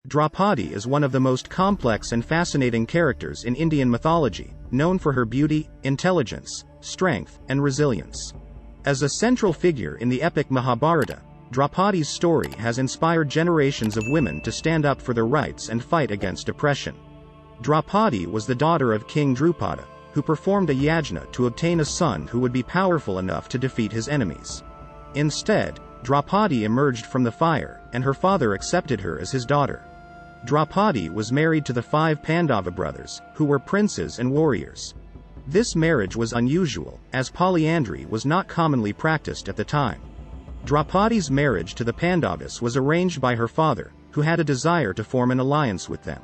Draupadi is one of the most complex and fascinating characters in Indian mythology, known for her beauty, intelligence, strength, and resilience. As a central figure in the epic Mahabharata, Draupadi's story has inspired generations of women to stand up for their rights and fight against oppression. Droupadi was the daughter of King Droupati, who performed a yajna to obtain a son who would be powerful enough to defeat his enemies. Instead, Droupadi emerged from the fire, and her father accepted her as his daughter. Droupadi was married to the 5 Pandava brothers, who were princes and warriors. This marriage was unusual, as polyandry was not commonly practiced at the time. Droupadi's marriage to the Pandavas was arranged by her father, who had a desire to form an alliance with them.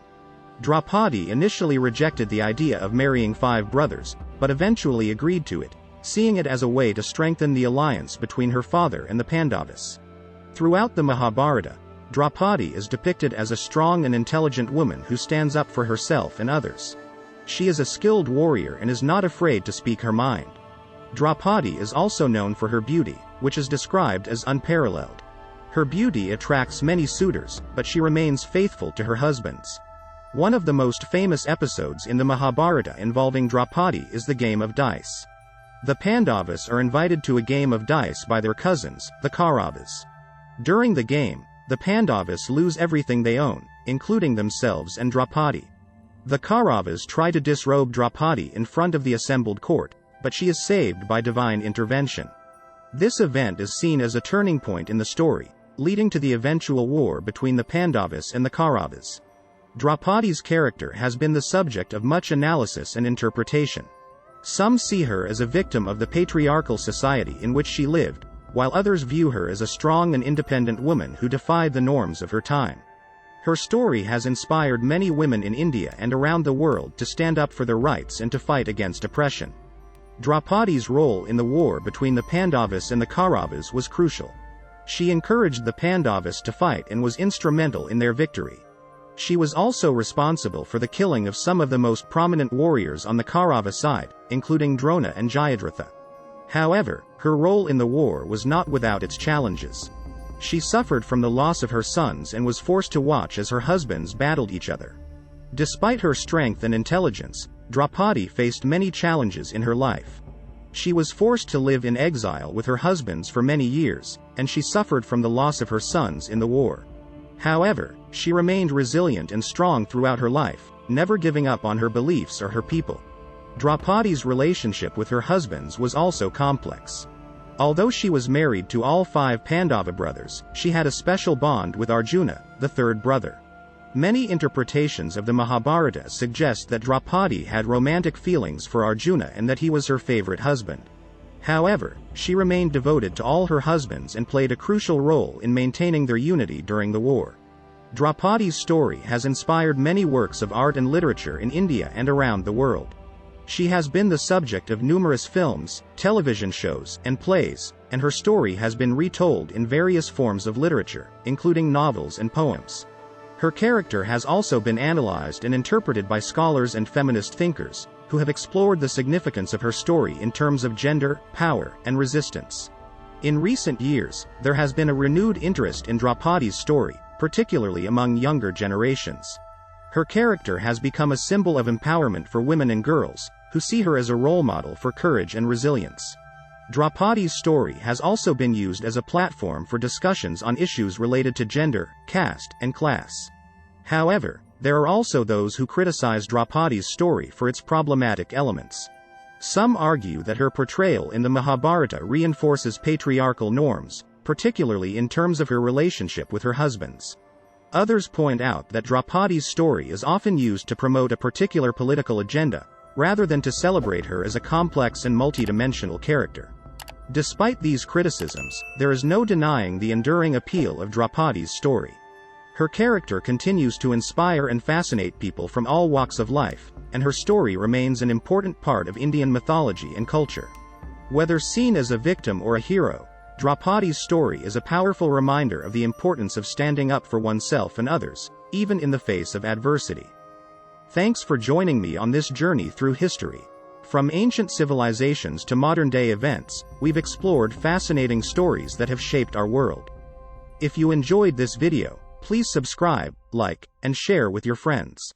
Droupadi initially rejected the idea of marrying 5 brothers, but eventually agreed to it, seeing it as a way to strengthen the alliance between her father and the Pandavas. Throughout the Mahabharata, Droupadi is depicted as a strong and intelligent woman who stands up for herself and others. She is a skilled warrior and is not afraid to speak her mind. Droupadi is also known for her beauty, which is described as unparalleled. Her beauty attracts many suitors, but she remains faithful to her husbands. One of the most famous episodes in the Mahabharata involving Droupadi is the game of dice. The Pandavas are invited to a game of dice by their cousins, the Kauravas. During the game, the Pandavas lose everything they own, including themselves and Droupadi. The Kauravas try to disrobe Droupadi in front of the assembled court, but she is saved by divine intervention. This event is seen as a turning point in the story, leading to the eventual war between the Pandavas and the Kauravas. Droupadi's character has been the subject of much analysis and interpretation. Some see her as a victim of the patriarchal society in which she lived, while others view her as a strong and independent woman who defied the norms of her time. Her story has inspired many women in India and around the world to stand up for their rights and to fight against oppression. Droupadi's role in the war between the Pandavas and the Kauravas was crucial. She encouraged the Pandavas to fight and was instrumental in their victory. She was also responsible for the killing of some of the most prominent warriors on the Kaurava side, including Drona and Jayadratha. However, her role in the war was not without its challenges. She suffered from the loss of her sons and was forced to watch as her husbands battled each other. Despite her strength and intelligence, Droupadi faced many challenges in her life. She was forced to live in exile with her husbands for many years, and she suffered from the loss of her sons in the war. However, she remained resilient and strong throughout her life, never giving up on her beliefs or her people. Droupadi's relationship with her husbands was also complex. Although she was married to all 5 Pandava brothers, she had a special bond with Arjuna, the 3rd brother. Many interpretations of the Mahabharata suggest that Droupadi had romantic feelings for Arjuna and that he was her favorite husband. However, she remained devoted to all her husbands and played a crucial role in maintaining their unity during the war. Droupadi's story has inspired many works of art and literature in India and around the world. She has been the subject of numerous films, television shows, and plays, and her story has been retold in various forms of literature, including novels and poems. Her character has also been analyzed and interpreted by scholars and feminist thinkers, who have explored the significance of her story in terms of gender, power, and resistance. In recent years, there has been a renewed interest in Droupadi's story, particularly among younger generations. Her character has become a symbol of empowerment for women and girls, who see her as a role model for courage and resilience. Droupadi's story has also been used as a platform for discussions on issues related to gender, caste, and class. However, there are also those who criticize Droupadi's story for its problematic elements. Some argue that her portrayal in the Mahabharata reinforces patriarchal norms, particularly in terms of her relationship with her husbands. Others point out that Droupadi's story is often used to promote a particular political agenda, rather than to celebrate her as a complex and multidimensional character. Despite these criticisms, there is no denying the enduring appeal of Droupadi's story. Her character continues to inspire and fascinate people from all walks of life, and her story remains an important part of Indian mythology and culture. Whether seen as a victim or a hero, Droupadi's story is a powerful reminder of the importance of standing up for oneself and others, even in the face of adversity. Thanks for joining me on this journey through history. From ancient civilizations to modern-day events, we've explored fascinating stories that have shaped our world. If you enjoyed this video, Please subscribe, like, and share with your friends.